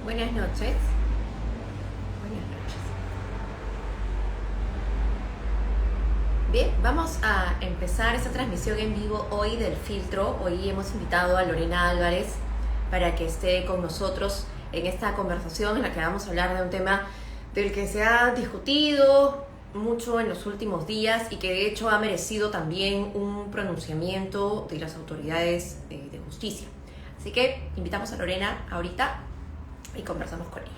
Buenas noches. Buenas noches. Bien, vamos a empezar esta transmisión en vivo hoy del filtro. Hoy hemos invitado a Lorena Álvarez para que esté con nosotros en esta conversación en la que vamos a hablar de un tema del que se ha discutido mucho en los últimos días y que de hecho ha merecido también un pronunciamiento de las autoridades de justicia. Así que invitamos a Lorena ahorita y conversamos con ella.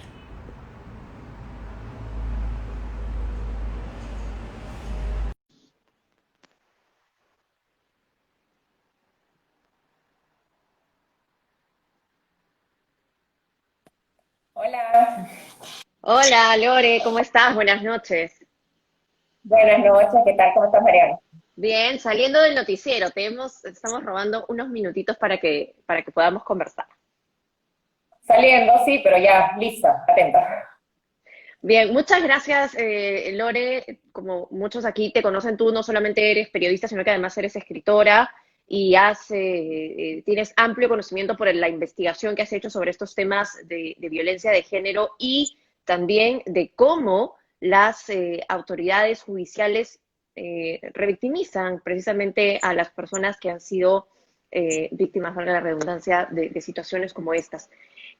Hola, Hola Lore, ¿cómo estás? Buenas noches. buenas noches, ¿qué tal? ¿Cómo estás, Mariana? Bien, saliendo del noticiero, estamos robando unos minutitos para que podamos conversar. Saliendo, sí, pero ya, lista, atenta. Bien, muchas gracias Lore. Como muchos aquí te conocen, tú no solamente eres periodista, sino que además eres escritora y tienes amplio conocimiento por la investigación que has hecho sobre estos temas de violencia de género y también de cómo las autoridades judiciales revictimizan precisamente a las personas que han sido víctimas, valga la redundancia, de situaciones como estas.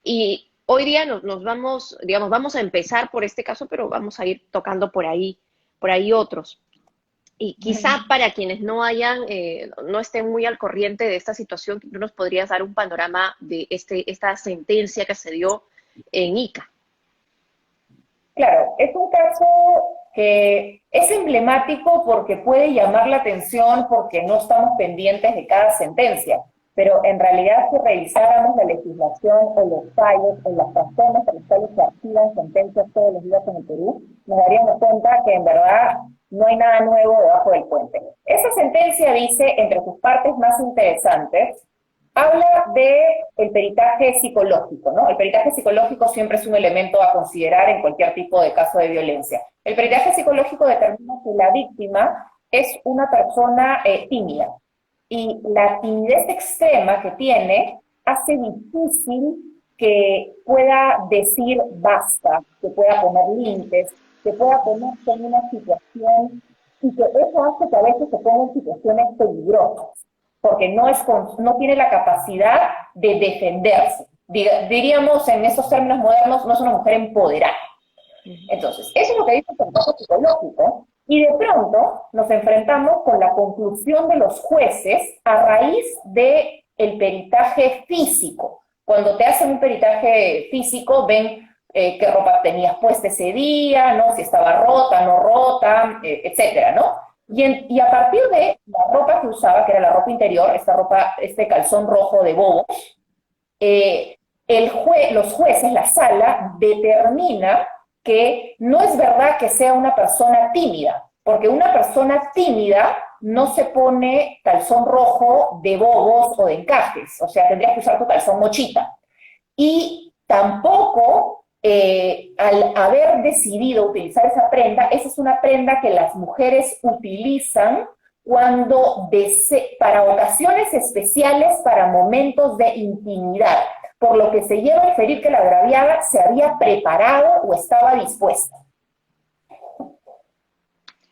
Y hoy día nos vamos, digamos, vamos a empezar por este caso, pero vamos a ir tocando por ahí otros. Y quizá para quienes no estén muy al corriente de esta situación, tú nos podrías dar un panorama de esta sentencia que se dio en Ica. Claro, es un caso que es emblemático porque puede llamar la atención porque no estamos pendientes de cada sentencia, pero en realidad si revisáramos la legislación o los fallos o las razones por las cuales se activan sentencias todos los días en el Perú, nos daríamos cuenta que en verdad no hay nada nuevo debajo del puente. Esta sentencia dice, entre sus partes más interesantes, habla de el peritaje psicológico, ¿no? El peritaje psicológico siempre es un elemento a considerar en cualquier tipo de caso de violencia. El peritaje psicológico determina que la víctima es una persona tímida y la timidez extrema que tiene hace difícil que pueda decir basta, que pueda poner límites, que pueda ponerse en una situación y que eso hace que a veces se ponga en situaciones peligrosas porque no tiene la capacidad de defenderse. Diríamos en esos términos modernos, no es una mujer empoderada. Entonces, eso es lo que dice el peritaje psicológico, y de pronto nos enfrentamos con la conclusión de los jueces a raíz del peritaje físico. Cuando te hacen un peritaje físico, ven qué ropa tenías puesta ese día, ¿no? Si estaba rota, no rota, etcétera, ¿no? Y a partir de la ropa que usaba, que era la ropa interior, este calzón rojo de bobos, los jueces, la sala, determina que no es verdad que sea una persona tímida, porque una persona tímida no se pone calzón rojo de bobos o de encajes, o sea, tendrías que usar tu calzón mochita. Y tampoco, al haber decidido utilizar esa prenda, esa es una prenda que las mujeres utilizan para ocasiones especiales, para momentos de intimidad, por lo que se lleva a inferir que la agraviada se había preparado o estaba dispuesta.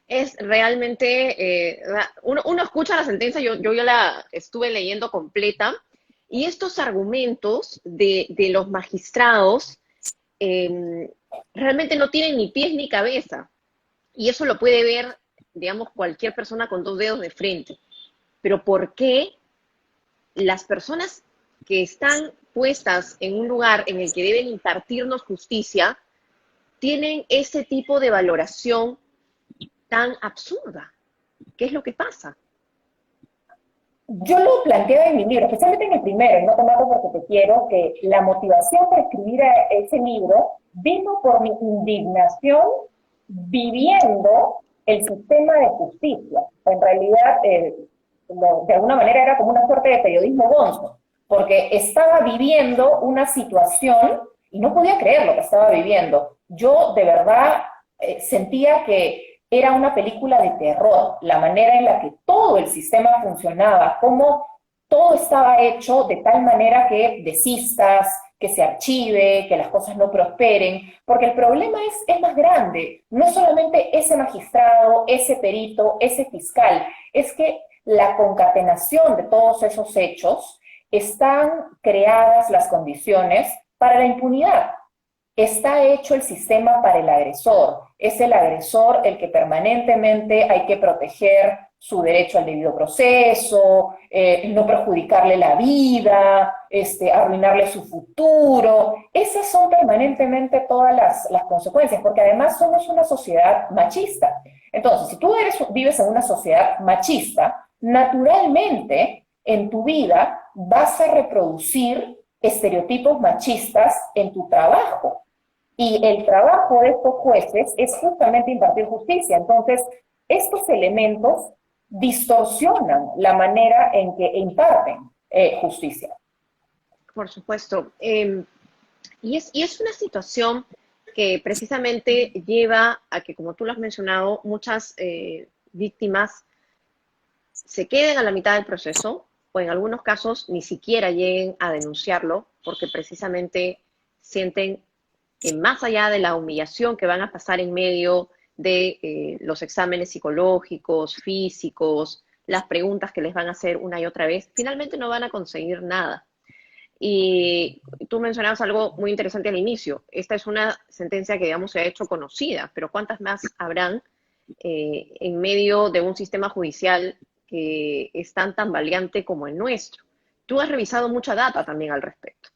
Es realmente, uno escucha la sentencia, yo ya la estuve leyendo completa, y estos argumentos de los magistrados realmente no tienen ni pies ni cabeza. Y eso lo puede ver, digamos, cualquier persona con dos dedos de frente. Pero ¿por qué las personas que están puestas en un lugar en el que deben impartirnos justicia tienen ese tipo de valoración tan absurda? ¿Qué es lo que pasa? Yo lo planteaba en mi libro, especialmente en el primero, y no te mato porque te quiero, que la motivación para escribir ese libro vino por mi indignación viviendo el sistema de justicia. En realidad, de alguna manera era como una suerte de periodismo gonzo, porque estaba viviendo una situación y no podía creer lo que estaba viviendo. Yo de verdad sentía que era una película de terror, la manera en la que todo el sistema funcionaba, cómo todo estaba hecho de tal manera que desistas, que se archive, que las cosas no prosperen, porque el problema es más grande. No es solamente ese magistrado, ese perito, ese fiscal, es que la concatenación de todos esos hechos están creadas las condiciones para la impunidad. Está hecho el sistema para el agresor. Es el agresor el que permanentemente hay que proteger su derecho al debido proceso, no perjudicarle la vida, arruinarle su futuro. Esas son permanentemente todas las consecuencias, porque además somos una sociedad machista. Entonces, si tú vives en una sociedad machista, naturalmente en tu vida vas a reproducir estereotipos machistas en tu trabajo. Y el trabajo de estos jueces es justamente impartir justicia. Entonces, estos elementos distorsionan la manera en que imparten justicia. Por supuesto. Y es una situación que precisamente lleva a que, como tú lo has mencionado, muchas víctimas se queden a la mitad del proceso o en algunos casos ni siquiera lleguen a denunciarlo porque precisamente sienten que más allá de la humillación que van a pasar en medio de los exámenes psicológicos, físicos, las preguntas que les van a hacer una y otra vez, finalmente no van a conseguir nada. Y tú mencionabas algo muy interesante al inicio. Esta es una sentencia que, digamos, se ha hecho conocida, pero ¿cuántas más habrán en medio de un sistema judicial que es tan tambaleante como el nuestro? Tú has revisado mucha data también al respecto.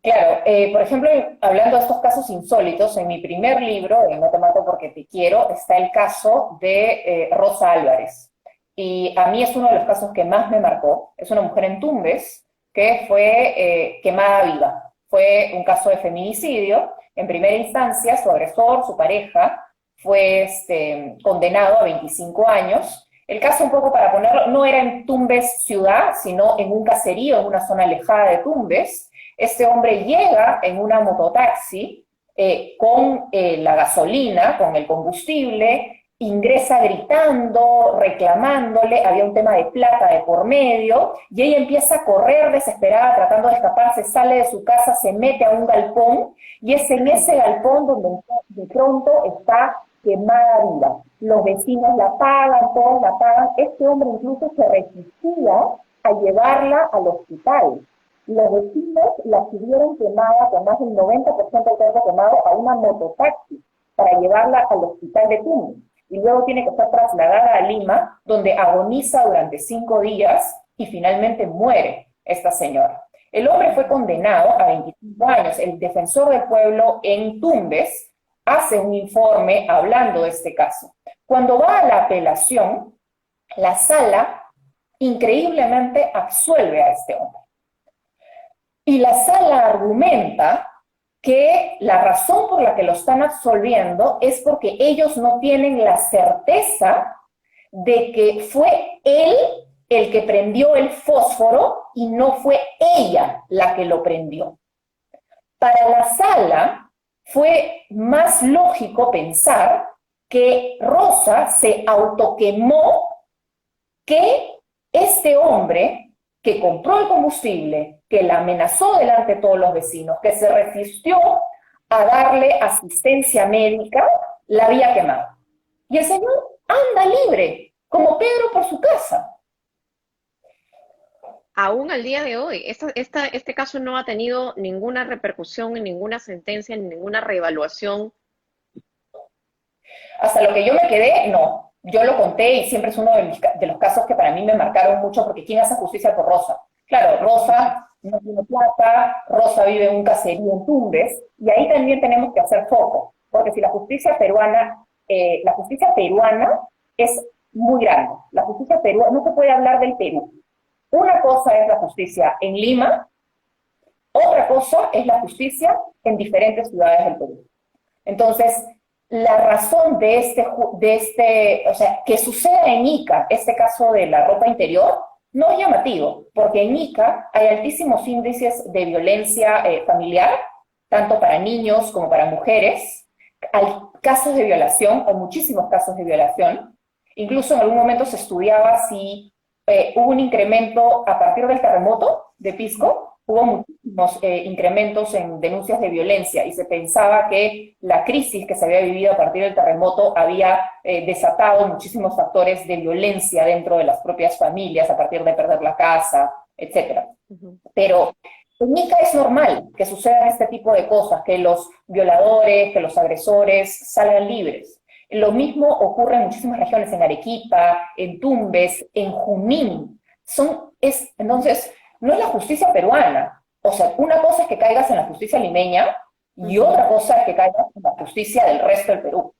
Claro, por ejemplo, hablando de estos casos insólitos, en mi primer libro, No te mato porque te quiero, está el caso de Rosa Álvarez. Y a mí es uno de los casos que más me marcó. Es una mujer en Tumbes que fue quemada viva. Fue un caso de feminicidio. En primera instancia, su agresor, su pareja, fue condenado a 25 años. El caso, un poco para ponerlo, no era en Tumbes ciudad, sino en un caserío, en una zona alejada de Tumbes. Este hombre llega en una mototaxi con la gasolina, con el combustible, ingresa gritando, reclamándole, había un tema de plata de por medio, y ella empieza a correr desesperada, tratando de escaparse, sale de su casa, se mete a un galpón, y es en ese galpón donde de pronto está quemada viva. Los vecinos la pagan, todos la pagan. Este hombre incluso se resistía a llevarla al hospital. Los vecinos la tuvieron quemada con más del 90% del cuerpo quemado a una mototaxi para llevarla al hospital de Tumbes. Y luego tiene que ser trasladada a Lima, donde agoniza durante 5 días y finalmente muere esta señora. El hombre fue condenado a 25 años. El defensor del pueblo en Tumbes hace un informe hablando de este caso. Cuando va a la apelación, la sala increíblemente absuelve a este hombre. Y la sala argumenta que la razón por la que lo están absolviendo es porque ellos no tienen la certeza de que fue él el que prendió el fósforo y no fue ella la que lo prendió. Para la sala fue más lógico pensar que Rosa se autoquemó que este hombre que compró el combustible, que la amenazó delante de todos los vecinos, que se resistió a darle asistencia médica, la había quemado. Y el señor anda libre, como Pedro por su casa. Aún al día de hoy, este caso no ha tenido ninguna repercusión en ninguna sentencia, en ninguna reevaluación. Hasta lo que yo me quedé, no. Yo lo conté y siempre es uno de los casos que para mí me marcaron mucho, porque ¿quién hace justicia por Rosa? Claro, Rosa no tiene plata, Rosa vive en un caserío en Tumbes, y ahí también tenemos que hacer foco, porque si la justicia peruana es muy grande. La justicia peruana, no se puede hablar del Perú. Una cosa es la justicia en Lima, otra cosa es la justicia en diferentes ciudades del Perú. Entonces, la razón o sea, que suceda en Ica, este caso de la ropa interior, no es llamativo, porque en Ica hay altísimos índices de violencia familiar, tanto para niños como para mujeres. Hay casos de violación, o muchísimos casos de violación. Incluso en algún momento se estudiaba si hubo un incremento a partir del terremoto de Pisco, hubo muchísimos incrementos en denuncias de violencia y se pensaba que la crisis que se había vivido a partir del terremoto había desatado muchísimos factores de violencia dentro de las propias familias a partir de perder la casa, etcétera. Pero en Ica es normal que sucedan este tipo de cosas, que los violadores, que los agresores salgan libres. Lo mismo ocurre en muchísimas regiones, en Arequipa, en Tumbes, en Junín. Entonces, no es la justicia peruana. O sea, una cosa es que caigas en la justicia limeña y otra cosa es que caigas en la justicia del resto del Perú.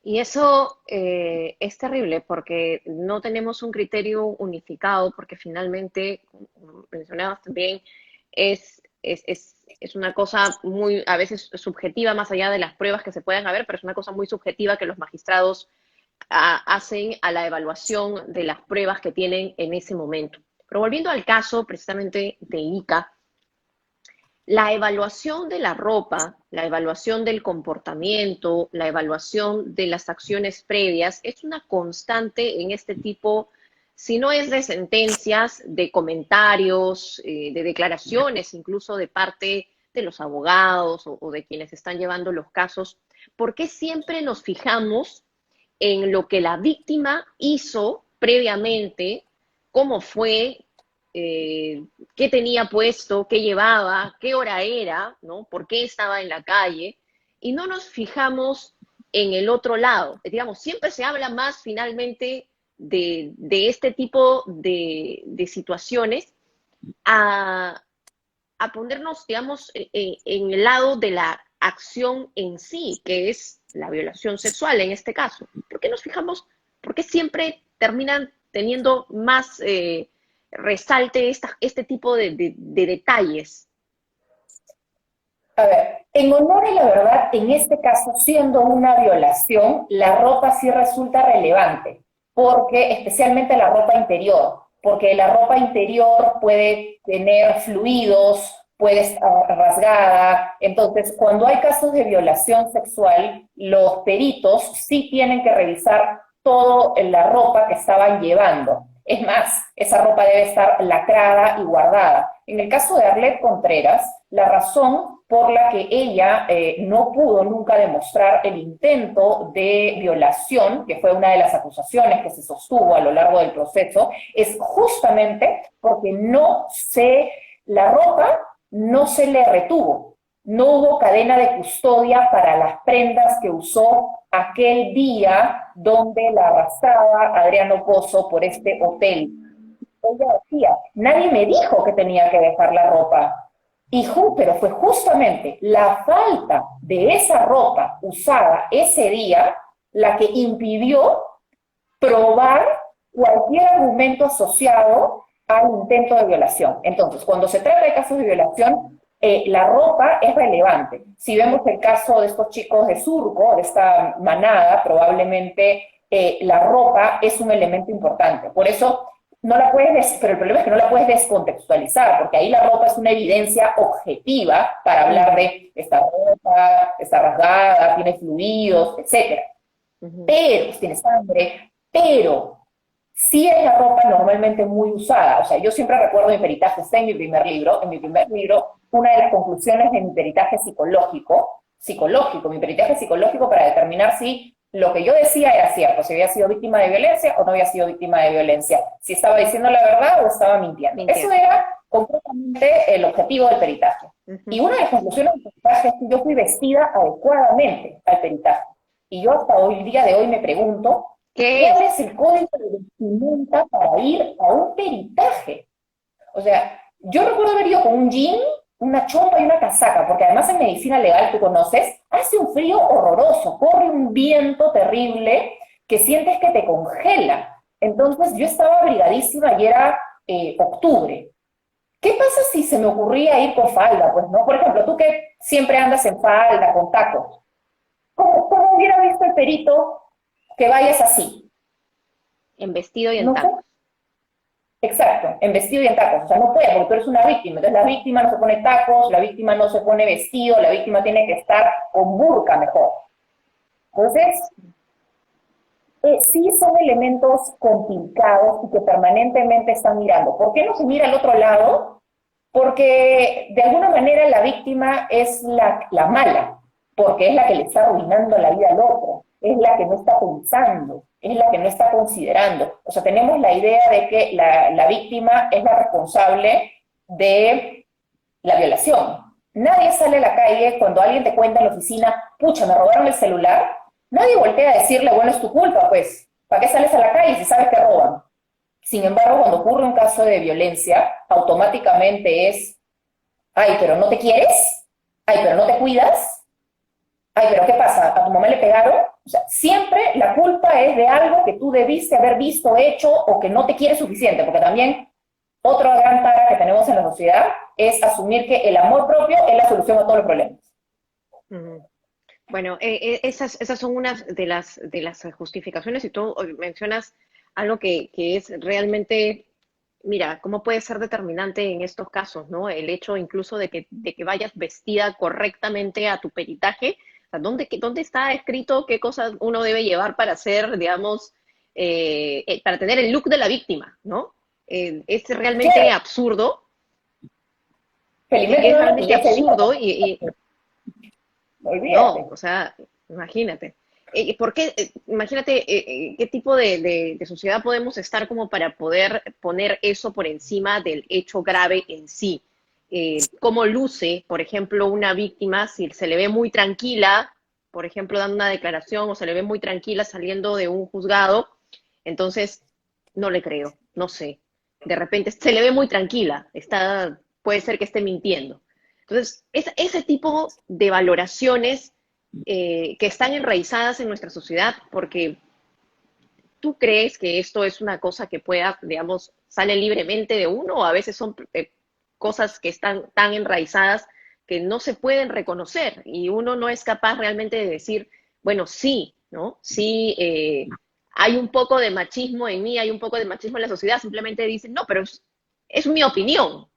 Y eso es terrible porque no tenemos un criterio unificado, porque finalmente, como mencionabas también, es una cosa muy, a veces subjetiva, más allá de las pruebas que se puedan haber, pero es una cosa muy subjetiva que los magistrados hacen a la evaluación de las pruebas que tienen en ese momento. Pero volviendo al caso precisamente de Ica, la evaluación de la ropa, la evaluación del comportamiento, la evaluación de las acciones previas es una constante en este tipo, si no es de sentencias, de comentarios, de declaraciones, incluso de parte de los abogados o de quienes están llevando los casos. ¿Por qué siempre nos fijamos en lo que la víctima hizo previamente, cómo fue, qué tenía puesto, qué llevaba, qué hora era, ¿no? ¿Por qué estaba en la calle? Y no nos fijamos en el otro lado. Digamos, siempre se habla más finalmente de este tipo de situaciones a ponernos, digamos, en el lado de la acción en sí, que es la violación sexual en este caso. ¿Por qué nos fijamos? ¿Por qué siempre terminan teniendo más resalte este tipo de detalles? A ver, en honor a la verdad, en este caso, siendo una violación, la ropa sí resulta relevante, porque especialmente la ropa interior, porque la ropa interior puede tener fluidos, puede estar rasgada. Entonces, cuando hay casos de violación sexual, los peritos sí tienen que revisar toda la ropa que estaban llevando. Es más, esa ropa debe estar lacrada y guardada. En el caso de Arlet Contreras, la razón por la que ella no pudo nunca demostrar el intento de violación, que fue una de las acusaciones que se sostuvo a lo largo del proceso, es justamente porque la ropa no se le retuvo. No hubo cadena de custodia para las prendas que usó aquel día donde la arrastraba Adriano Pozo por este hotel. Ella decía, nadie me dijo que tenía que dejar la ropa. Pero fue justamente la falta de esa ropa usada ese día la que impidió probar cualquier argumento asociado al intento de violación. Entonces, cuando se trata de casos de violación, la ropa es relevante. Si vemos el caso de estos chicos de Surco, de esta manada, probablemente la ropa es un elemento importante. Por eso no la puedes, pero el problema es que no la puedes descontextualizar, porque ahí la ropa es una evidencia objetiva para hablar de esta ropa, está rasgada, tiene fluidos, etc. Pero, tiene sangre, pero sí es la ropa normalmente muy usada. O sea, yo siempre recuerdo mi peritaje, está en mi primer libro, una de las conclusiones de mi peritaje psicológico, mi peritaje psicológico para determinar si lo que yo decía era cierto, si había sido víctima de violencia o no había sido víctima de violencia, si estaba diciendo la verdad o estaba mintiendo. Eso era completamente el objetivo del peritaje. Y una de las conclusiones del peritaje es que yo fui vestida adecuadamente al peritaje. Y yo hasta hoy, el día de hoy, me pregunto, ¿cuál es el código de vestimenta para ir a un peritaje? O sea, yo recuerdo haber ido con un jean, una chompa y una casaca, porque además en medicina legal, tú conoces, hace un frío horroroso, corre un viento terrible que sientes que te congela. Entonces yo estaba abrigadísima y era octubre. ¿Qué pasa si se me ocurría ir con falda? Pues no, por ejemplo, tú que siempre andas en falda, con tacos. ¿Cómo hubiera visto el perito que vayas así? En vestido y en tacos. Exacto, en vestido y en tacos. O sea, no puede, porque tú eres una víctima. Entonces la víctima no se pone tacos, la víctima no se pone vestido, la víctima tiene que estar con burka mejor. Entonces, sí son elementos complicados y que permanentemente están mirando. ¿Por qué no se mira al otro lado? Porque de alguna manera la víctima es la mala, porque es la que le está arruinando la vida al otro, es la que no está pensando, es la que no está considerando. O sea, tenemos la idea de que la víctima es la responsable de la violación. Nadie sale a la calle cuando alguien te cuenta en la oficina, pucha, me robaron el celular. Nadie voltea a decirle, bueno, es tu culpa, pues, ¿para qué sales a la calle si sabes que roban? Sin embargo, cuando ocurre un caso de violencia, automáticamente es, ay, pero no te quieres, ay, pero no te cuidas, ay, pero ¿qué pasa? ¿A tu mamá le pegaron? O sea, siempre la culpa es de algo que tú debiste haber visto, hecho, o que no te quieres suficiente, porque también otra gran tara que tenemos en la sociedad es asumir que el amor propio es la solución a todos los problemas. Ujú. Bueno, esas son unas de las justificaciones y tú mencionas algo que es realmente, mira, cómo puede ser determinante en estos casos, ¿no? El hecho incluso de que vayas vestida correctamente a tu peritaje. O sea, ¿dónde está escrito qué cosas uno debe llevar para ser, digamos, para tener el look de la víctima, ¿no? Es realmente Claro, absurdo, felizmente es no lo realmente pillé ese día, absurdo no, olvídate. o sea, imagínate. ¿Por qué? Imagínate qué tipo de sociedad podemos estar como para poder poner eso por encima del hecho grave en sí. ¿Cómo luce, por ejemplo, una víctima si se le ve muy tranquila, por ejemplo, dando una declaración o se le ve muy tranquila saliendo de un juzgado? Entonces, no le creo, no sé. De repente se le ve muy tranquila, puede ser que esté mintiendo. Entonces, ese tipo de valoraciones que están enraizadas en nuestra sociedad, porque tú crees que esto es una cosa que pueda, digamos, sale libremente de uno, o a veces son cosas que están tan enraizadas que no se pueden reconocer y uno no es capaz realmente de decir, bueno, sí, ¿no? Sí, hay un poco de machismo en mí, hay un poco de machismo en la sociedad, simplemente dicen, no, pero es mi opinión.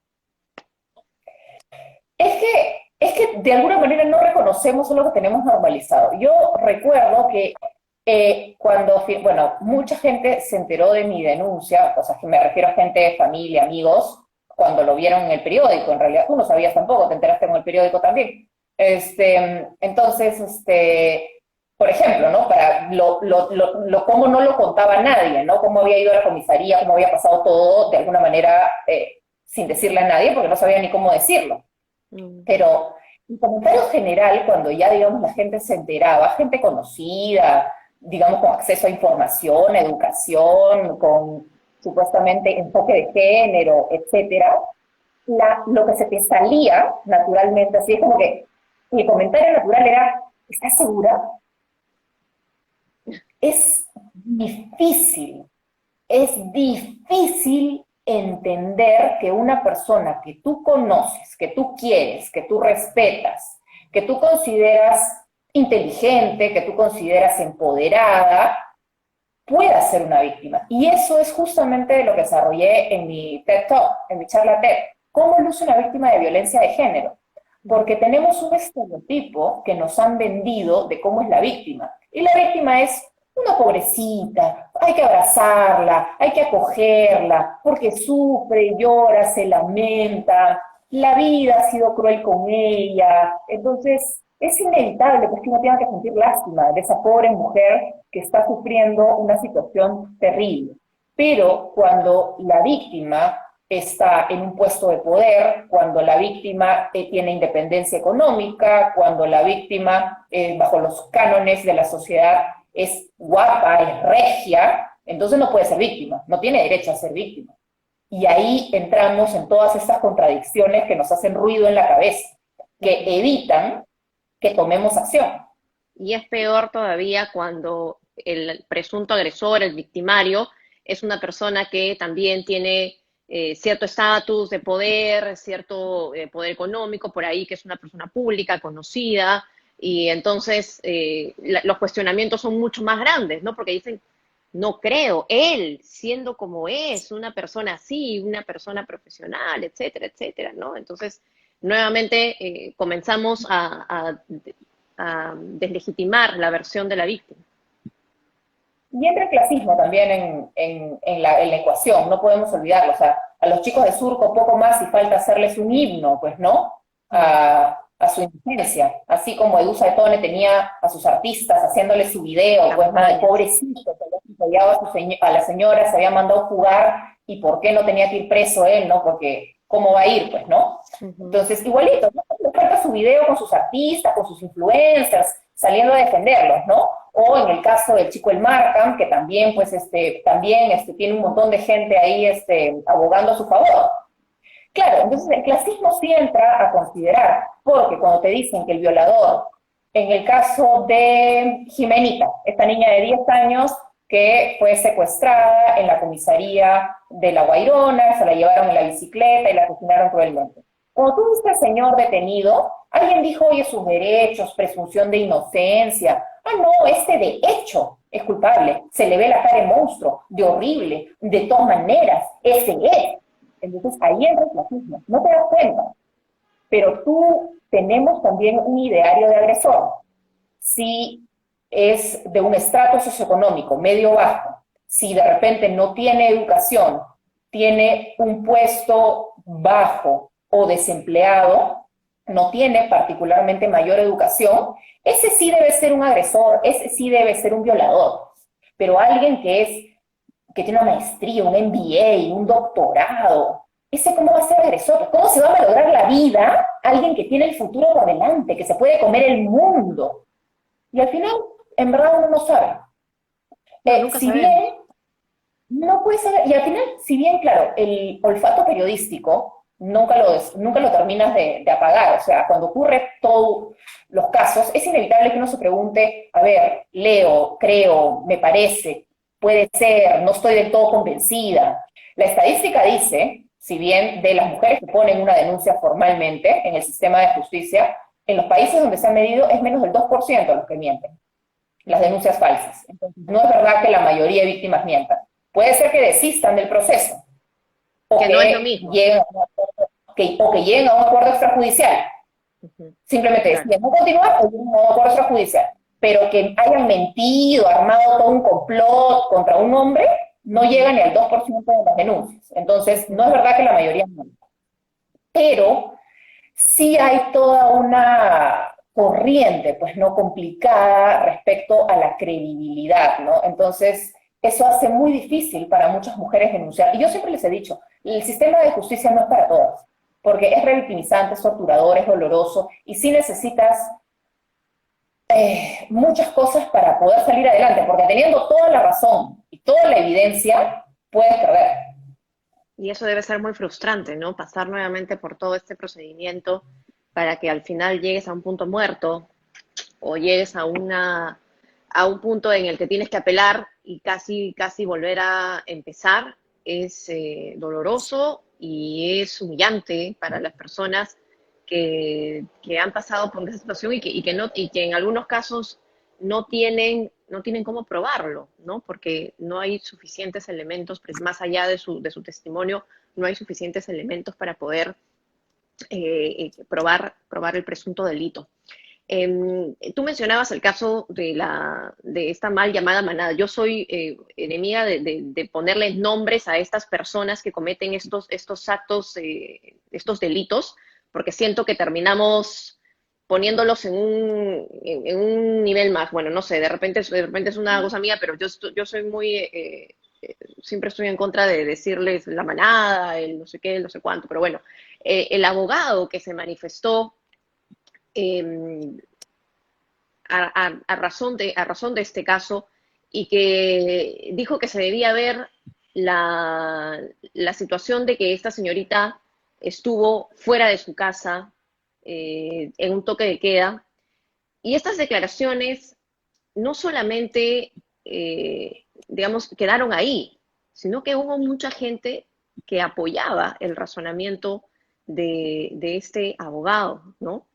Es que de alguna manera no reconocemos lo que tenemos normalizado. Yo recuerdo que bueno, mucha gente se enteró de mi denuncia, o sea, que me refiero a gente, familia, amigos, cuando lo vieron en el periódico. En realidad tú no sabías tampoco, te enteraste en el periódico también. Entonces, por ejemplo, ¿no? Para cómo no lo contaba nadie, ¿no? Cómo había ido a la comisaría, cómo había pasado todo, de alguna manera, sin decirle a nadie, porque no sabía ni cómo decirlo. Mm. Pero en comentario general, cuando ya, digamos, la gente se enteraba, gente conocida, digamos, con acceso a información, a educación, con supuestamente enfoque de género, etcétera, lo que se te salía naturalmente, así es como que mi comentario natural era, ¿estás segura? Es difícil, es difícil entender que una persona que tú conoces, que tú quieres, que tú respetas, que tú consideras inteligente, que tú consideras empoderada, pueda ser una víctima. Y eso es justamente de lo que desarrollé en mi TED Talk, en mi charla TED. ¿Cómo luce una víctima de violencia de género? Porque tenemos un estereotipo que nos han vendido de cómo es la víctima. Y la víctima es una pobrecita, hay que abrazarla, hay que acogerla, porque sufre, llora, se lamenta, la vida ha sido cruel con ella. Entonces, es inevitable pues, que uno tenga que sentir lástima de esa pobre mujer que está sufriendo una situación terrible. Pero cuando la víctima está en un puesto de poder, cuando la víctima tiene independencia económica, cuando la víctima, bajo los cánones de la sociedad, es guapa, es regia, entonces no puede ser víctima, no tiene derecho a ser víctima. Y ahí entramos en todas estas contradicciones que nos hacen ruido en la cabeza, que evitan que tomemos acción. Y es peor todavía cuando el presunto agresor, el victimario, es una persona que también tiene cierto estatus de poder, cierto poder económico por ahí, que es una persona pública, conocida, y entonces los cuestionamientos son mucho más grandes, ¿no? Porque dicen, no creo, él, siendo como es, una persona así, una persona profesional, etcétera, etcétera, ¿no? Entonces, nuevamente comenzamos a deslegitimar la versión de la víctima. Y entra el clasismo también en la ecuación, no podemos olvidarlo. O sea, a los chicos de Surco poco más y falta hacerles un himno, pues, ¿no? A su indigencia. Así como Edu Saetone tenía a sus artistas haciéndoles su video, pues, ¿no? De Campañas. pobrecito, que había apoyado a la señora, se había mandado jugar, y por qué no tenía que ir preso él, ¿no? Porque, ¿cómo va a ir, pues, no? Ujú. Entonces, igualito, ¿no? Le falta su video con sus artistas, con sus influencers, saliendo a defenderlos, ¿no? O en el caso del chico El Markham, que también, pues, tiene un montón de gente ahí, abogando a su favor. Claro, entonces el clasismo sí entra a considerar, porque cuando te dicen que el violador, en el caso de Jimenita, esta niña de 10 años que fue secuestrada en la comisaría de La Guairona, se la llevaron en la bicicleta y la asesinaron cruelmente. Cuando tú viste al señor detenido, alguien dijo, oye, sus derechos, presunción de inocencia. Ah, no, de hecho es culpable, se le ve la cara de monstruo, de horrible, de todas maneras, ese es. Entonces ahí entra el clasismo, no te das cuenta, pero tú tenemos también un ideario de agresor. Si es de un estrato socioeconómico medio bajo, si de repente no tiene educación, tiene un puesto bajo o desempleado, no tiene particularmente mayor educación, ese sí debe ser un agresor, ese sí debe ser un violador. Pero alguien que tiene una maestría, un MBA, un doctorado, ese cómo va a ser agresor, cómo se va a malograr la vida alguien que tiene el futuro por delante, que se puede comer el mundo. Y al final, en verdad uno no sabe. No, nunca Si sabemos. bien no puede saber, y al final, si bien, claro, el olfato periodístico nunca lo terminas de apagar. O sea, cuando ocurre todos los casos, es inevitable que uno se pregunte, a ver, leo, creo, me parece, puede ser, no estoy del todo convencida. La estadística dice, si bien de las mujeres que ponen una denuncia formalmente en el sistema de justicia, en los países donde se ha medido es menos del 2% los que mienten, las denuncias falsas. Entonces, no es verdad que la mayoría de víctimas mientan. Puede ser que desistan del proceso o Que no es lo que mismo. lleguen a un acuerdo, o que lleguen a un acuerdo extrajudicial. Ujú. Simplemente Claro. deciden no continuar o lleguen a un acuerdo extrajudicial. Pero que hayan mentido, armado todo un complot contra un hombre, no llega Ujú. ni al 2% de las denuncias. Entonces, no es Ujú. verdad que la mayoría miente. Pero sí hay toda una corriente, pues no complicada respecto a la credibilidad, ¿no? Entonces, eso hace muy difícil para muchas mujeres denunciar. Y yo siempre les he dicho, el sistema de justicia no es para todas, porque es revictimizante, es torturador, es doloroso, y sí necesitas muchas cosas para poder salir adelante, porque teniendo toda la razón y toda la evidencia, puedes perder. Y eso debe ser muy frustrante, ¿no? Pasar nuevamente por todo este procedimiento para que al final llegues a un punto muerto o llegues a un punto en el que tienes que apelar y casi volver a empezar. Es doloroso y es humillante para las personas que han pasado por esa situación y que en algunos casos no tienen cómo probarlo, ¿no? Porque no hay suficientes elementos, pues, más allá de su testimonio, no hay suficientes elementos para poder probar el presunto delito. Tú mencionabas el caso de esta mal llamada manada. Yo soy enemiga de ponerles nombres a estas personas que cometen estos actos, estos delitos, porque siento que terminamos poniéndolos en un nivel más. Bueno, no sé, de repente es una cosa mía, pero yo soy muy, siempre estoy en contra de decirles la manada, el no sé qué, el no sé cuánto, pero bueno, el abogado que se manifestó eh, a razón de este caso y que dijo que se debía ver la situación de que esta señorita estuvo fuera de su casa en un toque de queda. Y estas declaraciones no solamente, digamos, quedaron ahí, sino que hubo mucha gente que apoyaba el razonamiento de este abogado, ¿no?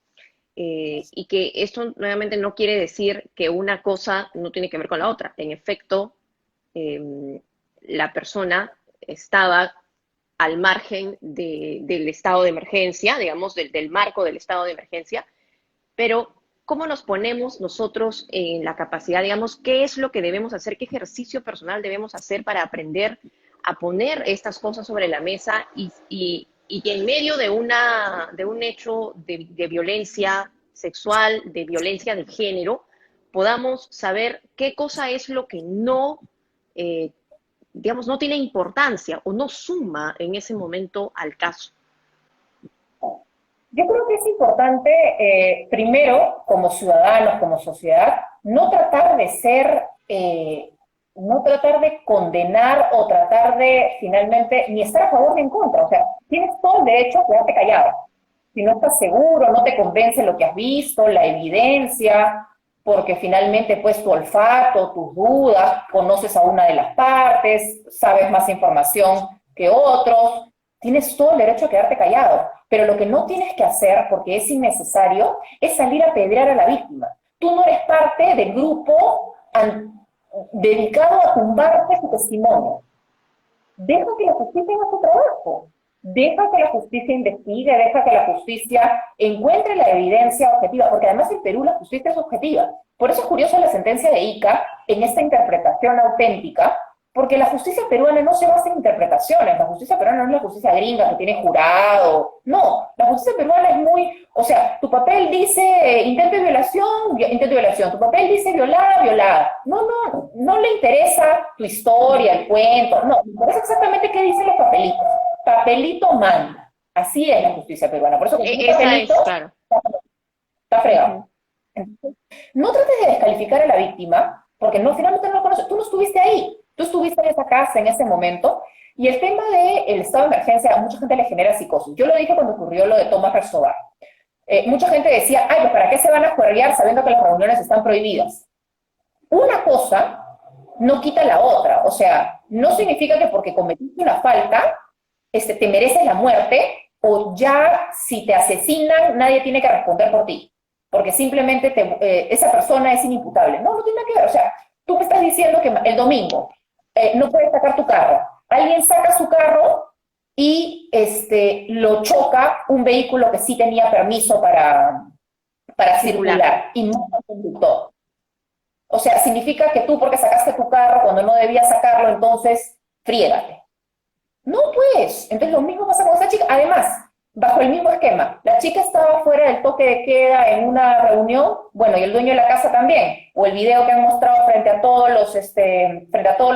Y que esto nuevamente no quiere decir que una cosa no tiene que ver con la otra. En efecto, la persona estaba al margen del estado de emergencia, digamos, del marco del estado de emergencia, pero ¿cómo nos ponemos nosotros en la capacidad, digamos, qué es lo que debemos hacer, qué ejercicio personal debemos hacer para aprender a poner estas cosas sobre la mesa y que en medio de un hecho de violencia sexual, de violencia de género, podamos saber qué cosa es lo que no, eh, digamos, no tiene importancia o no suma en ese momento al caso? Yo creo que es importante, primero, como ciudadanos, como sociedad, no tratar de ser, no tratar de condenar o tratar de finalmente ni estar a favor ni en contra. O sea, tienes todo el derecho a quedarte callado. Si no estás seguro, no te convence lo que has visto, la evidencia, porque finalmente pues tu olfato, tus dudas, conoces a una de las partes, sabes más información que otros, tienes todo el derecho a quedarte callado. Pero lo que no tienes que hacer, porque es innecesario, es salir a apedrear a la víctima. Tú no eres parte del grupo dedicado a tumbarte su testimonio. Deja que la justicia haga su trabajo. Deja que la justicia investigue, deja que la justicia encuentre la evidencia objetiva, porque además en Perú la justicia es objetiva. Por eso es curiosa la sentencia de Ica en esta interpretación auténtica, porque la justicia peruana no se basa en interpretaciones, la justicia peruana no es la justicia gringa que tiene jurado, no, la justicia peruana es muy, o sea, tu papel dice intento de violación, tu papel dice violada, violada, no le interesa tu historia, el cuento, no, le interesa exactamente qué dicen los papelitos, papelito manda, así es la justicia peruana, por eso con un Esa es, papelito claro. está fregado. Ujú. Entonces, no trates de descalificar a la víctima, porque no, finalmente no lo conoces, tú no estuviste ahí, tú estuviste en esa casa en ese momento, y el tema del estado de emergencia a mucha gente le genera psicosis. Yo lo dije cuando ocurrió lo de Tomás Restobar. Mucha gente decía, ay, pues ¿para qué se van a juerguear sabiendo que las reuniones están prohibidas? Una cosa no quita la otra, o sea, no significa que porque cometiste una falta, te mereces la muerte, o ya si te asesinan nadie tiene que responder por ti, porque simplemente esa persona es inimputable. No, no tiene nada que ver, o sea, tú me estás diciendo que el domingo no puedes sacar tu carro, alguien saca su carro y lo choca un vehículo que sí tenía permiso para circular y no el conductor. O sea, significa que tú porque sacaste tu carro cuando no debías sacarlo, entonces friégate. No, pues, entonces lo mismo pasa con esa chica. Además, bajo el mismo esquema, la chica estaba fuera del toque de queda en una reunión, bueno, y el dueño de la casa también, o el video que han mostrado frente a todos los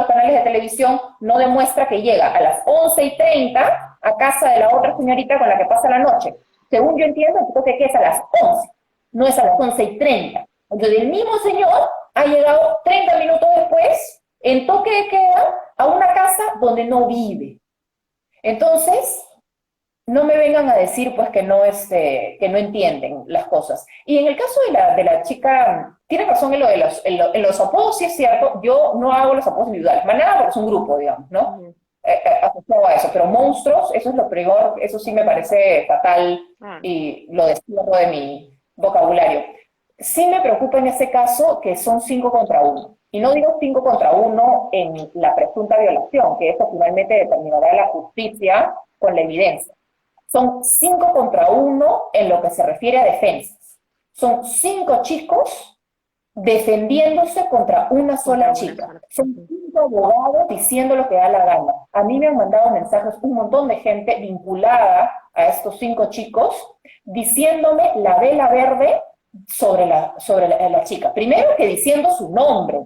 canales de televisión, no demuestra que llega a las 11:30 a casa de la otra señorita con la que pasa la noche. Según yo entiendo, el toque de queda es a las 11, no es a las 11:30. Entonces, el mismo señor ha llegado 30 minutos después, en toque de queda, a una casa donde no vive. Entonces, no me vengan a decir pues que no entienden las cosas. Y en el caso de la chica, tiene razón en lo de los apodos, sí es cierto, yo no hago los apodos individuales, más nada porque es un grupo, digamos, ¿no? Ujú. Asociado a eso, pero monstruos, eso es lo peor, eso sí me parece fatal Ah, y lo destierro de mi vocabulario. Sí me preocupa en ese caso que son 5 contra 1. Y no digo 5 contra 1 en la presunta violación, que eso finalmente determinará la justicia con la evidencia. Son 5 contra 1 en lo que se refiere a defensas. Son 5 chicos defendiéndose contra una contra sola una chica. sola. Son 5 abogados diciendo lo que da la gana. A mí me han mandado mensajes un montón de gente vinculada a estos 5 chicos diciéndome la vela verde sobre la chica. Primero que diciendo su nombre,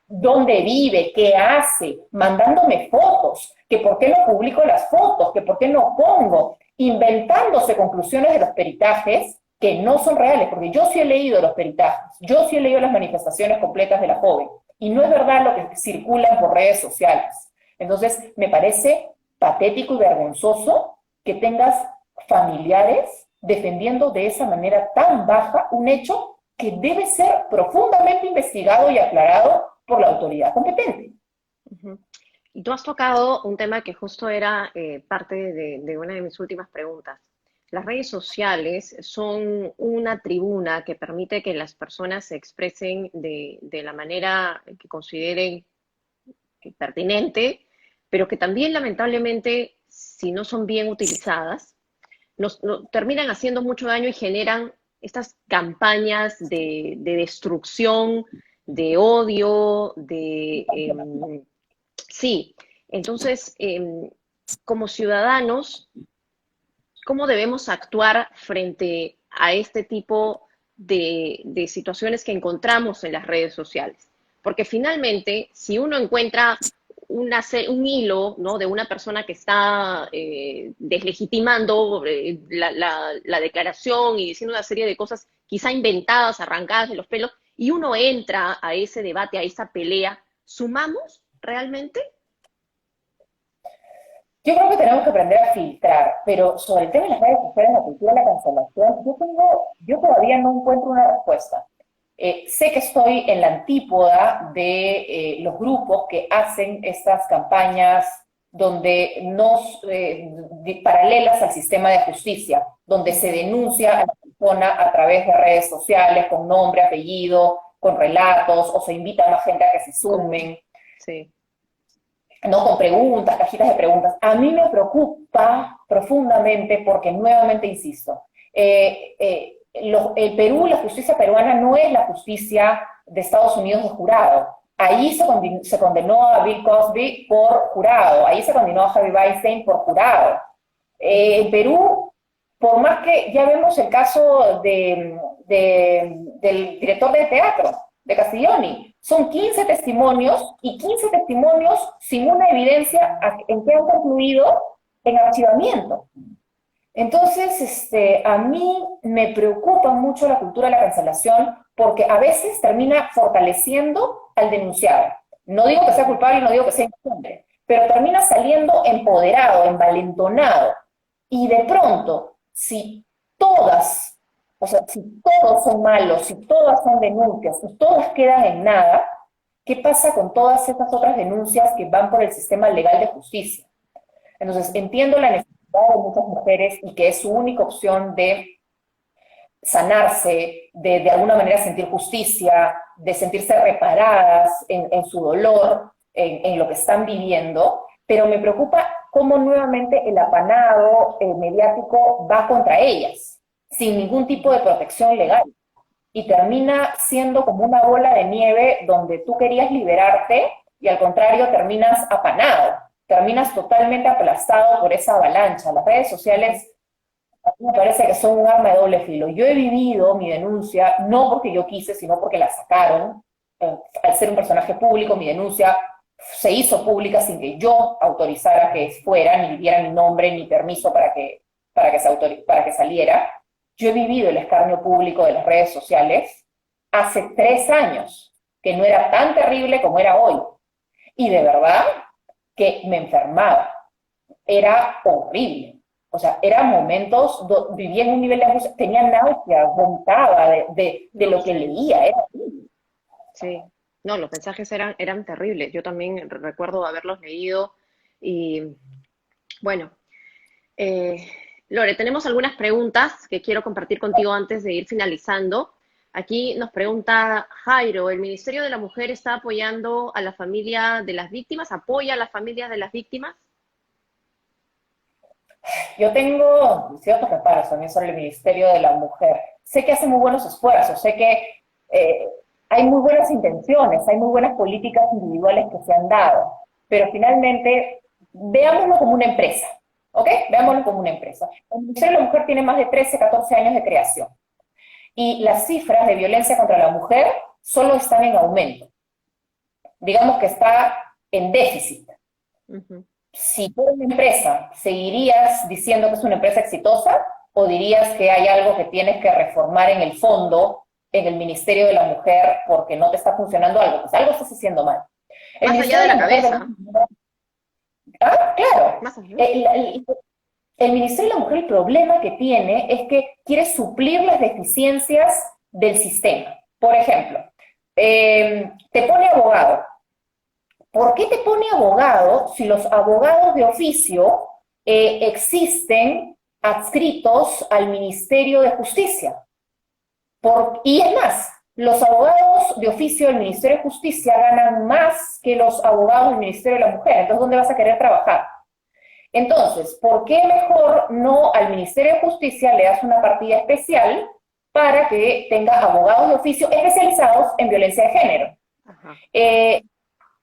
dónde vive, qué hace, mandándome fotos, que por qué no publico las fotos, que por qué no pongo, inventándose conclusiones de los peritajes que no son reales, porque yo sí he leído los peritajes, yo sí he leído las manifestaciones completas de la joven, y no es verdad lo que circulan por redes sociales. Entonces, me parece patético y vergonzoso que tengas familiares defendiendo de esa manera tan baja un hecho que debe ser profundamente investigado y aclarado por la autoridad competente. Ujú. Y tú has tocado un tema que justo era parte de una de mis últimas preguntas. Las redes sociales son una tribuna que permite que las personas se expresen de la manera que consideren pertinente, pero que también lamentablemente, si no son bien utilizadas, terminan haciendo mucho daño y generan estas campañas de destrucción, de odio, sí. Entonces, como ciudadanos, ¿cómo debemos actuar frente a este tipo de situaciones que encontramos en las redes sociales? Porque finalmente, si uno encuentra un hilo, ¿no?, de una persona que está deslegitimando la declaración y diciendo una serie de cosas quizá inventadas, arrancadas de los pelos, y uno entra a ese debate, a esa pelea, ¿sumamos realmente? Yo creo que tenemos que aprender a filtrar, pero sobre el tema de las redes sociales, la cultura de la cancelación, yo todavía no encuentro una respuesta. Sé que estoy en la antípoda de los grupos que hacen estas campañas donde nos, paralelas al sistema de justicia, donde se denuncia a la persona a través de redes sociales con nombre, apellido, con relatos, o se invita a más gente a que se sumen. Sí. ¿No? Con preguntas, cajitas de preguntas. A mí me preocupa profundamente porque, nuevamente insisto, el Perú, la justicia peruana no es la justicia de Estados Unidos de jurado. Ahí se condenó a Bill Cosby por jurado, ahí se condenó a Harvey Weinstein por jurado. En Perú, por más que ya vemos el caso del director de teatro, de Castiglioni, son 15 testimonios y 15 testimonios sin una evidencia en que han concluido en archivamiento. Entonces, a mí me preocupa mucho la cultura de la cancelación porque a veces termina fortaleciendo al denunciado. No digo que sea culpable, no digo que sea inocente, pero termina saliendo empoderado, envalentonado. Y de pronto, si todas, o sea, si todos son malos, si todas son denuncias, si todas quedan en nada, ¿qué pasa con todas estas otras denuncias que van por el sistema legal de justicia? Entonces, entiendo la necesidad de muchas mujeres y que es su única opción de sanarse, de alguna manera sentir justicia, de sentirse reparadas en su dolor, en lo que están viviendo, pero me preocupa cómo nuevamente el apanado mediático va contra ellas, sin ningún tipo de protección legal, y termina siendo como una bola de nieve donde tú querías liberarte y al contrario terminas apanado, terminas totalmente aplastado por esa avalancha. Las redes sociales a mí me parece que son un arma de doble filo. Yo he vivido mi denuncia, no porque yo quise, sino porque la sacaron. Al ser un personaje público, mi denuncia se hizo pública sin que yo autorizara que fuera, ni diera mi nombre, ni permiso para que saliera. Yo he vivido el escarnio público de las redes sociales hace 3 años, que no era tan terrible como era hoy. Y de verdad que me enfermaba. Era horrible. O sea, eran momentos, vivía en un nivel de angustia, tenía náusea, vomitaba de lo que leía, era horrible. Sí, no, los mensajes eran terribles. Yo también recuerdo haberlos leído y bueno, Lore, tenemos algunas preguntas que quiero compartir contigo antes de ir finalizando. Aquí nos pregunta Jairo, ¿el Ministerio de la Mujer está apoyando a la familia de las víctimas? ¿Apoya a las familias de las víctimas? Yo tengo ciertos reparos también sobre el Ministerio de la Mujer. Sé que hace muy buenos esfuerzos, sé que hay muy buenas intenciones, hay muy buenas políticas individuales que se han dado, pero finalmente veámoslo como una empresa, ¿ok? Veámoslo como una empresa. El Ministerio de la Mujer tiene más de 13, 14 años de creación y las cifras de violencia contra la mujer solo están en aumento. Digamos que está en déficit. Uh-huh. Si tú eres una empresa, ¿seguirías diciendo que es una empresa exitosa o dirías que hay algo que tienes que reformar en el fondo, en el Ministerio de la Mujer, porque no te está funcionando algo? Pues algo estás haciendo mal. Más allá de la cabeza. Claro. Más allá. El Ministerio de la Mujer, el problema que tiene es que quiere suplir las deficiencias del sistema. Por ejemplo, te pone abogado. ¿Por qué te pone abogado si los abogados de oficio existen adscritos al Ministerio de Justicia? Y es más, los abogados de oficio del Ministerio de Justicia ganan más que los abogados del Ministerio de la Mujer. Entonces, ¿dónde vas a querer trabajar? Entonces, ¿por qué mejor no al Ministerio de Justicia le das una partida especial para que tenga abogados de oficio especializados en violencia de género. Ajá.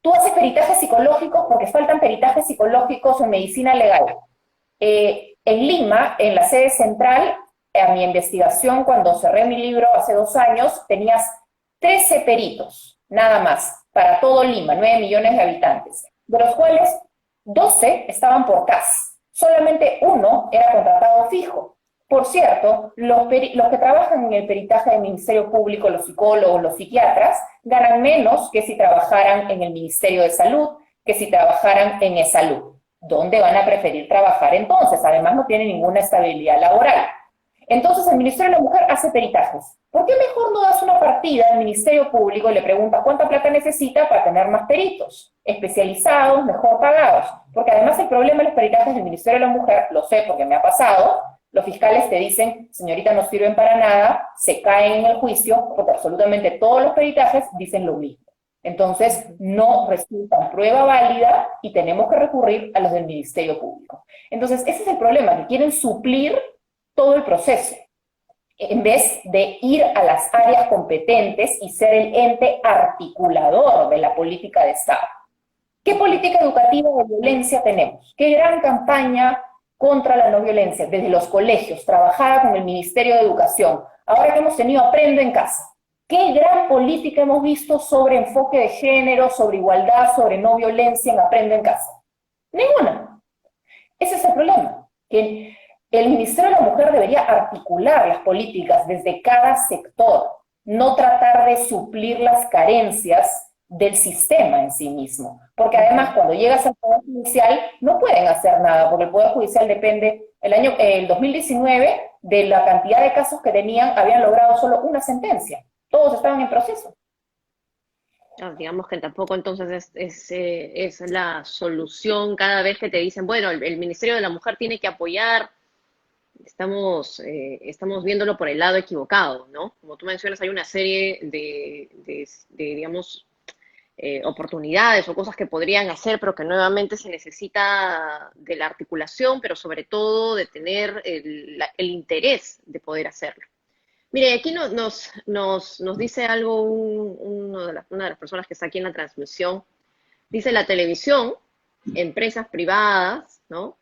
Tú haces peritajes psicológicos porque faltan peritajes psicológicos en medicina legal. En Lima, en la sede central, a mi investigación, cuando cerré mi libro hace 2 años, tenías 13 peritos, nada más, para todo Lima, 9 millones de habitantes, de los cuales 12 estaban por CAS. Solamente uno era contratado fijo. Por cierto, los que trabajan en el peritaje del Ministerio Público, los psicólogos, los psiquiatras, ganan menos que si trabajaran en el Ministerio de Salud, que si trabajaran en E-Salud. ¿Dónde van a preferir trabajar entonces? Además, no tienen ninguna estabilidad laboral. Entonces, el Ministerio de la Mujer hace peritajes. ¿Por qué mejor no das una partida al Ministerio Público y le preguntas cuánta plata necesita para tener más peritos especializados, mejor pagados? Porque además el problema de los peritajes del Ministerio de la Mujer, lo sé porque me ha pasado, los fiscales te dicen, señorita, no sirven para nada, se caen en el juicio, porque absolutamente todos los peritajes dicen lo mismo. Entonces, no resultan prueba válida y tenemos que recurrir a los del Ministerio Público. Entonces, ese es el problema, que quieren suplir todo el proceso, en vez de ir a las áreas competentes y ser el ente articulador de la política de Estado. ¿Qué política educativa de violencia tenemos? ¿Qué gran campaña contra la no violencia desde los colegios, trabajada con el Ministerio de Educación? Ahora que hemos tenido Aprendo en Casa. ¿Qué gran política hemos visto sobre enfoque de género, sobre igualdad, sobre no violencia en Aprendo en Casa? Ninguna. Ese es el problema, que el Ministerio de la Mujer debería articular las políticas desde cada sector, no tratar de suplir las carencias del sistema en sí mismo. Porque además, cuando llegas al Poder Judicial, no pueden hacer nada, porque el Poder Judicial depende, el 2019, de la cantidad de casos que tenían, habían logrado solo una sentencia. Todos estaban en proceso. Digamos que tampoco entonces es la solución cada vez que te dicen, bueno, el Ministerio de la Mujer tiene que apoyar. Estamos viéndolo por el lado equivocado, ¿no? Como tú mencionas, hay una serie de digamos, oportunidades o cosas que podrían hacer, pero que nuevamente se necesita de la articulación, pero sobre todo de tener el interés de poder hacerlo. Mire, aquí nos dice algo una de las personas que está aquí en la transmisión. Dice, la televisión, empresas privadas, ¿no?,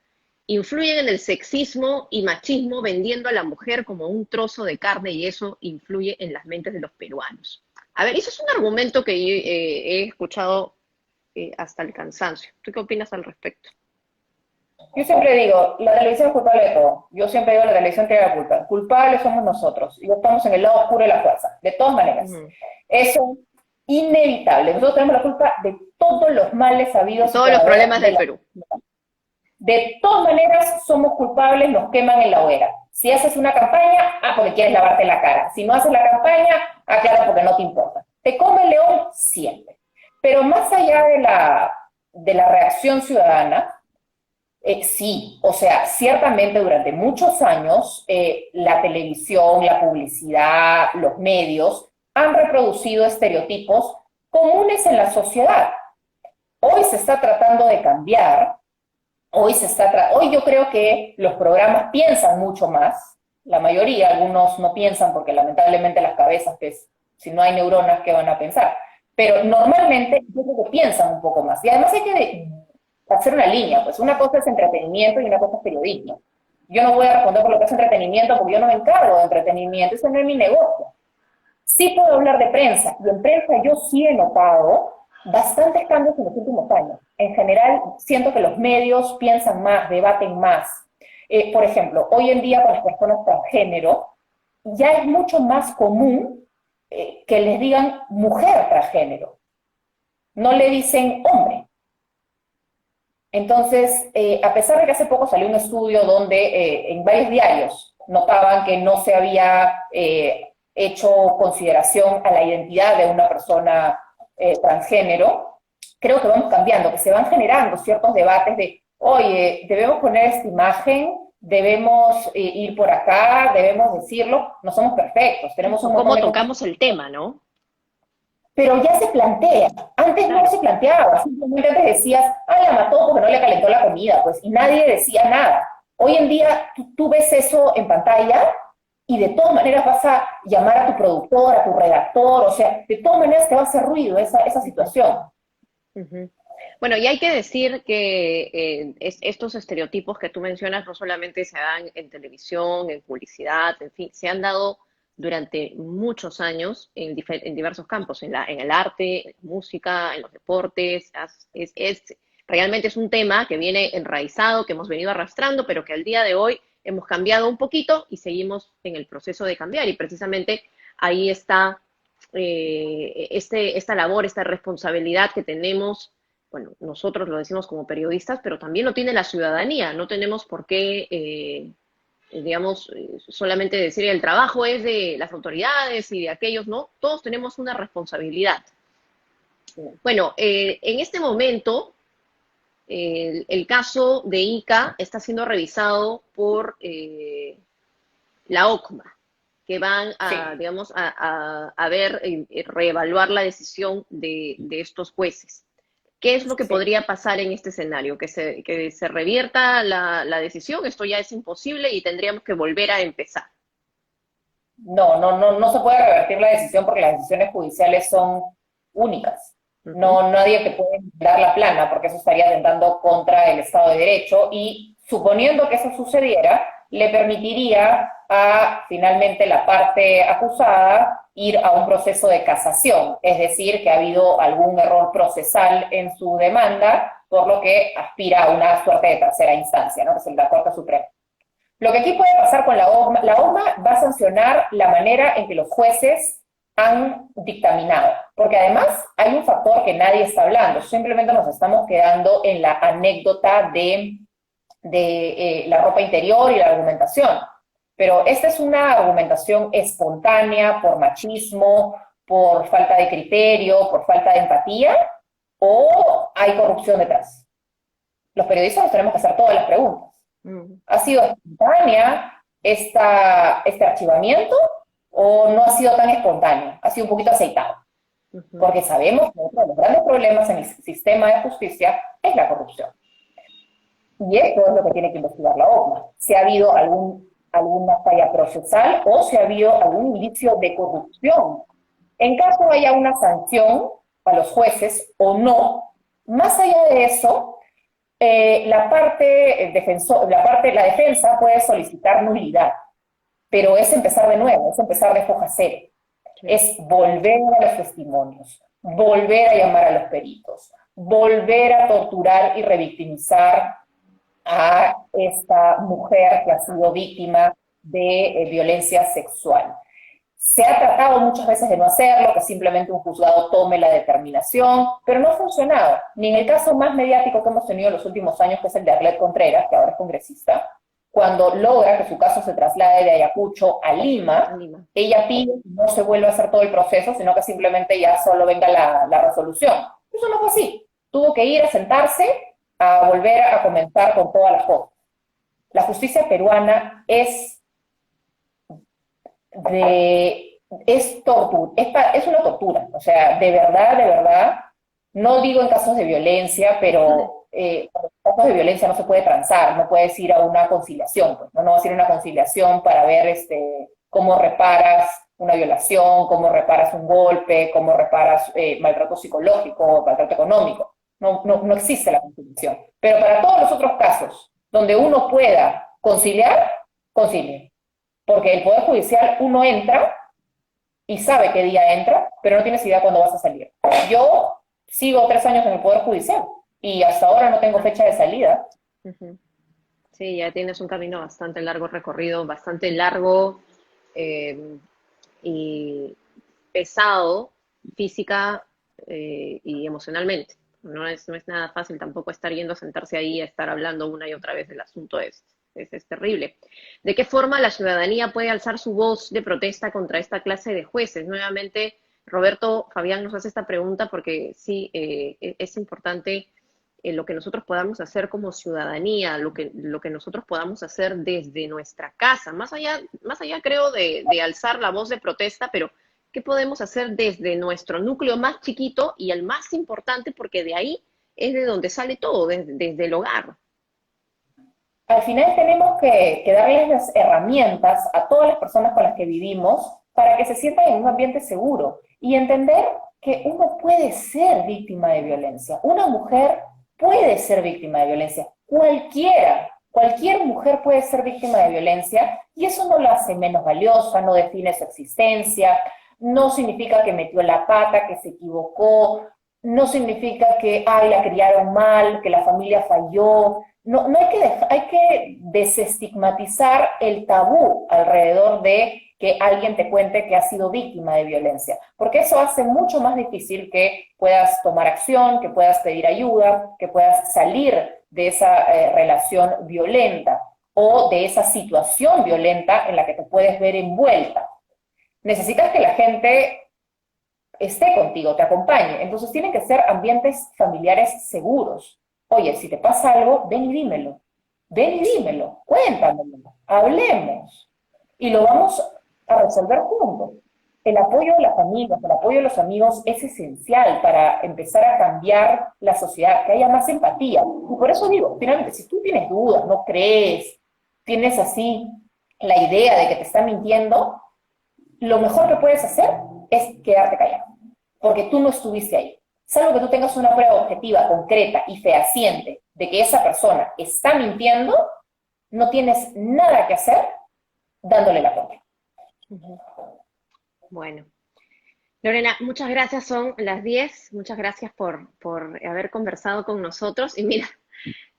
influyen en el sexismo y machismo vendiendo a la mujer como un trozo de carne y eso influye en las mentes de los peruanos. A ver, eso es un argumento que yo, he escuchado hasta el cansancio. ¿Tú qué opinas al respecto? Yo siempre digo, la televisión es culpable de todo. Yo siempre digo, la televisión tiene la culpa. Culpables somos nosotros. Y estamos en el lado oscuro de la fuerza. De todas maneras. Eso es inevitable. Nosotros tenemos la culpa de todos los males habidos. Todos los problemas del Perú. De todas maneras, somos culpables, nos queman en la hoguera. Si haces una campaña, porque quieres lavarte la cara. Si no haces la campaña, claro, porque no te importa. Te come el león siempre. Pero más allá de la reacción ciudadana, sí, o sea, ciertamente durante muchos años la televisión, la publicidad, los medios han reproducido estereotipos comunes en la sociedad. Hoy se está tratando de cambiar. Hoy yo creo que los programas piensan mucho más, la mayoría, algunos no piensan porque lamentablemente las cabezas, pues, si no hay neuronas, ¿qué van a pensar? Pero normalmente yo creo que piensan un poco más. Y además hay que hacer una línea, pues una cosa es entretenimiento y una cosa es periodismo. Yo no voy a responder por lo que es entretenimiento porque yo no me encargo de entretenimiento, eso no es mi negocio. Sí puedo hablar de prensa, y en prensa yo sí he notado bastantes cambios en los últimos años. En general, siento que los medios piensan más, debaten más. Por ejemplo, hoy en día con las personas transgénero, ya es mucho más común que les digan mujer transgénero. No le dicen hombre. Entonces, a pesar de que hace poco salió un estudio donde en varios diarios notaban que no se había hecho consideración a la identidad de una persona transgénero, creo que vamos cambiando, que se van generando ciertos debates de, oye, debemos poner esta imagen, debemos ir por acá, debemos decirlo, no somos perfectos, tenemos un montón ¿Cómo tocamos el tema, no? Pero ya se plantea, antes no se planteaba, simplemente antes decías, la mató porque no le calentó la comida, pues, y nadie decía nada. Hoy en día, tú ves eso en pantalla y de todas maneras vas a llamar a tu productor, a tu redactor, o sea, de todas maneras te va a hacer ruido esa situación. Ujú. Bueno, y hay que decir que estos estereotipos que tú mencionas no solamente se dan en televisión, en publicidad, en fin, se han dado durante muchos años en diversos campos, en el arte, en la música, en los deportes. Realmente es un tema que viene enraizado, que hemos venido arrastrando, pero que al día de hoy hemos cambiado un poquito y seguimos en el proceso de cambiar. Y precisamente ahí está esta labor, esta responsabilidad que tenemos. Bueno, nosotros lo decimos como periodistas, pero también lo tiene la ciudadanía. No tenemos por qué, digamos, solamente decir el trabajo es de las autoridades y de aquellos, ¿no? Todos tenemos una responsabilidad. Bueno, en este momento, el caso de Ica está siendo revisado por la OCMA, que van a, Sí. digamos, a ver, reevaluar la decisión de estos jueces. ¿Qué es lo que Sí. podría pasar en este escenario? Que se revierta la decisión, esto ya es imposible y tendríamos que volver a empezar. No se puede revertir la decisión porque las decisiones judiciales son únicas. Ujú. No, nadie te puede dar la plana porque eso estaría atentando contra el Estado de Derecho y suponiendo que eso sucediera, le permitiría a finalmente la parte acusada ir a un proceso de casación, es decir, que ha habido algún error procesal en su demanda, por lo que aspira a una suerte de tercera instancia, ¿no? Que es la Corte Suprema. Lo que aquí puede pasar con la OMA va a sancionar la manera en que los jueces han dictaminado, porque además hay un factor que nadie está hablando, simplemente nos estamos quedando en la anécdota de la ropa interior y la argumentación, pero esta es una argumentación espontánea por machismo, por falta de criterio, por falta de empatía, o hay corrupción detrás. Los periodistas nos tenemos que hacer todas las preguntas. Mm. ¿Ha sido espontánea este archivamiento o no ha sido tan espontáneo? Ha sido un poquito aceitado. Ujú. Porque sabemos que uno de los grandes problemas en el sistema de justicia es la corrupción. Y esto es lo que tiene que investigar la OCMA. Si ha habido alguna falla procesal o si ha habido algún indicio de corrupción. En caso haya una sanción a los jueces o no, más allá de eso, la defensa puede solicitar nulidad, pero es empezar de nuevo, es empezar de foja cero, Sí. es volver a los testimonios, volver a llamar a los peritos, volver a torturar y revictimizar a esta mujer que ha sido víctima de violencia sexual. Se ha tratado muchas veces de no hacerlo, que simplemente un juzgado tome la determinación, pero no ha funcionado. Ni en el caso más mediático que hemos tenido en los últimos años, que es el de Arlet Contreras, que ahora es congresista, cuando logra que su caso se traslade de Ayacucho a Lima, En Lima. ella pide que no se vuelva a hacer todo el proceso, sino que simplemente ya solo venga la resolución. Eso no fue así. Tuvo que ir a sentarse a volver a comenzar con todas las cosas. La justicia peruana es una tortura, o sea, de verdad, no digo en casos de violencia, pero en casos de violencia no se puede transar, no puedes ir a una conciliación, pues, no vas a ir a una conciliación para ver cómo reparas una violación, cómo reparas un golpe, cómo reparas maltrato psicológico, maltrato económico. No existe la conciliación. Pero para todos los otros casos donde uno pueda conciliar, concilie. Porque el Poder Judicial uno entra y sabe qué día entra, pero no tienes idea cuándo vas a salir. Yo sigo 3 años en el Poder Judicial y hasta ahora no tengo fecha de salida. Ujú. Sí, ya tienes un camino bastante largo recorrido, bastante largo eh, y pesado física y emocionalmente. No es nada fácil tampoco estar yendo a sentarse ahí a estar hablando una y otra vez del asunto es terrible. ¿De qué forma la ciudadanía puede alzar su voz de protesta contra esta clase de jueces? Nuevamente, Roberto Fabián nos hace esta pregunta porque sí, es importante lo que nosotros podamos hacer como ciudadanía, lo que nosotros podamos hacer desde nuestra casa, más allá creo de alzar la voz de protesta, pero ¿qué podemos hacer desde nuestro núcleo más chiquito y el más importante? Porque de ahí es de donde sale todo, desde el hogar. al final tenemos que darles las herramientas a todas las personas con las que vivimos para que se sientan en un ambiente seguro y entender que uno puede ser víctima de violencia. Una mujer puede ser víctima de violencia. Cualquier mujer puede ser víctima de violencia y eso no la hace menos valiosa, no define su existencia, no significa que metió la pata, que se equivocó, no significa que, ay, la criaron mal, que la familia falló. No, hay que desestigmatizar el tabú alrededor de que alguien te cuente que ha sido víctima de violencia, porque eso hace mucho más difícil que puedas tomar acción, que puedas pedir ayuda, que puedas salir de esa relación violenta o de esa situación violenta en la que te puedes ver envuelta. Necesitas que la gente esté contigo, te acompañe. Entonces tienen que ser ambientes familiares seguros. Oye, si te pasa algo, ven y dímelo, cuéntamelo, hablemos. Y lo vamos a resolver juntos. El apoyo de la familia, el apoyo de los amigos es esencial para empezar a cambiar la sociedad, que haya más empatía. Y por eso digo, finalmente, si tú tienes dudas, no crees, tienes así la idea de que te están mintiendo, lo mejor que puedes hacer es quedarte callado, porque tú no estuviste ahí. Salvo que tú tengas una prueba objetiva, concreta y fehaciente de que esa persona está mintiendo, no tienes nada que hacer dándole la contra. Bueno. Lorena, muchas gracias, son las 10. Muchas gracias por haber conversado con nosotros. Y mira,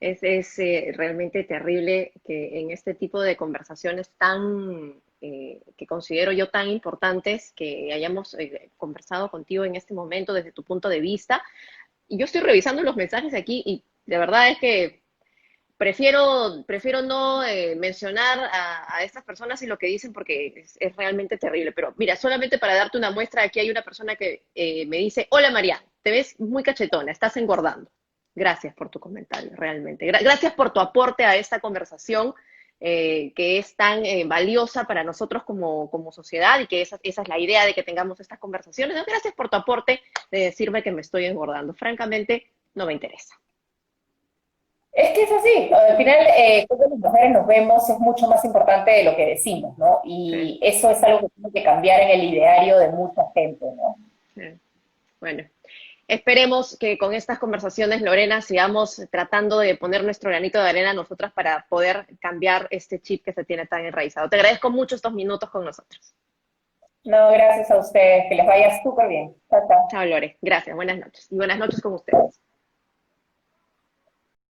es realmente terrible que en este tipo de conversaciones tan, que considero yo tan importantes, que hayamos conversado contigo en este momento desde tu punto de vista. Y yo estoy revisando los mensajes aquí y de verdad es que prefiero no mencionar a estas personas y lo que dicen porque es realmente terrible. Pero mira, solamente para darte una muestra, aquí hay una persona que me dice, hola María, te ves muy cachetona, estás engordando. Gracias por tu comentario, realmente. Gracias por tu aporte a esta conversación que es tan valiosa para nosotros como sociedad y que esa es la idea de que tengamos estas conversaciones. Gracias por tu aporte de decirme que me estoy engordando. Francamente, no me interesa. Es que es así, al final, cuando las mujeres nos vemos es mucho más importante de lo que decimos, ¿no? Y Sí, eso es algo que tiene que cambiar en el ideario de mucha gente, ¿no? sí. Bueno, esperemos que con estas conversaciones, Lorena, sigamos tratando de poner nuestro granito de arena nosotras para poder cambiar este chip que se tiene tan enraizado. Te agradezco mucho estos minutos con nosotros. No, gracias a ustedes, que les vaya súper bien. Chao, chao. Chao, Lore. Gracias. Buenas noches. Y buenas noches con ustedes.